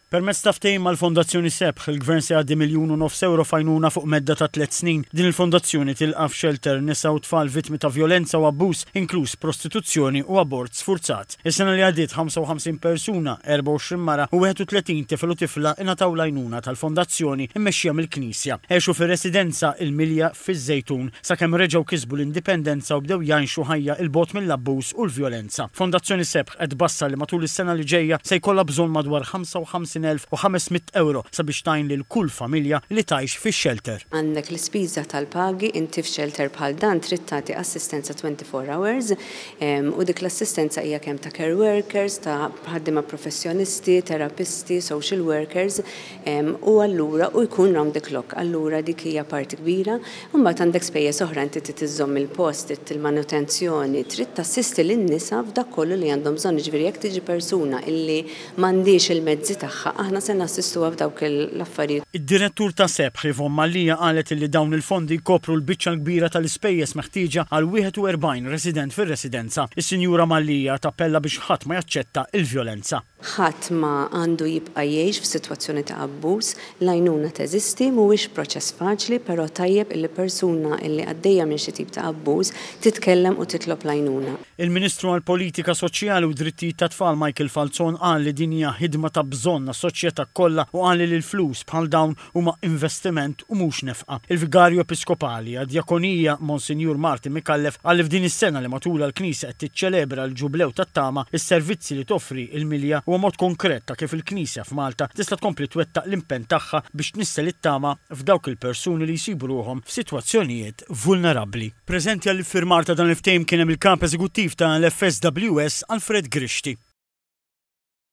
Permezz ta' ftehim mal-Fondazzjoni Sebħ, il-Gvern se jgħaddi €1.5 fajnuna fuq medda ta' 3 snin. Din il-fondazzjoni tilqa' f'shelter nisa u tfal vittmi ta' violenza u abbuż, inkluż prostituzzjoni u abort sfurzat. Is-sena li għaddiet 55 persuna, 24 mara u 31 tifel u tifla ingħataw l-għajnuna tal-fondazzjoni immexxija mill-Knisja. Għexu fir-residenza il-Milja fiż-Żejtun sakemm reġgħu kisbu l-indipendenza u bdew jgħixu ħajja il-bogħod mill-abbuż u l-vjolenza. Fondazzjoni Sebħ qed tbassar li matul is-sena li ġejja se jkollha bżonn madwar €55,500 sabiex tajn lil kull familja li tgħix fix-shelter. Għandek l-ispiża tal-pagi inti f'shelter bħal dan trid tagħti assistenza 24 hours u dik l-assistenza hija kemm ta' care workers, ta' ħaddiema professjonisti, terapisti, social workers u allura u jkun round the clock. Allura dik hija parti kbira u mbagħad għandek spejjeż oħra inti trid iżomm il-post, il-manutenzjoni, trid tassisti lin-nisa f'dak kollu li għandhom bżonn. Ġifieri jekk tiġi persuna illi m'għandix il-mezzi tagħha, aħna se nassistuha f'dawk l-affarijiet. Id-direttur ta' Sebħ Yvonne Mallija qalet li dawn il-fondi jkopru l-biċċa l-kbira tal-ispejjeż meħtieġa għal 41 resident fir-residenza. Is-Sinjura Mallija tappella biex ħadd ma jaċċetta il-vjolenza. Ħadd ma għandu jibqa' jgħix f'sitwazzjoni ta' abbuż, l-għajnuna teżisti mhuwiex proċess faċli, però tajjeb illi persuna illi għaddejja minn xi tip ta' abbuż titkellem u titlob l-għajnuna. Il-Ministru għall-Politika Soċjali u Drittijiet tat-Tfal Michael Falzon qal li din hija ħidma ta' bżonn għas-soċjetà kollha u qal li l-flus bħal dawn huma investiment u mhux nefqa. Il-Vigarju Episkopali għad-Djakonija Monsinjur Martin Mikallef qal li f'din is-sena li matula l-Knisja qed tiċċelebra l-Ġublew tat-Tama, is-servizzi li toffri il-Milja huwa mod konkret ta' kif il-Knisja f'Malta tista' tkompli twettaq l-impenn tagħha biex tnissel it-tama f'dawk il-persuni li jsibu ruhom f'sitwazzjonijiet vulnerabbli. Preżenti għall-iffirmar ta' dan il-ftehim kien hemm il-kap eżekuttiv ta' l-FSWS Alfred Grixti.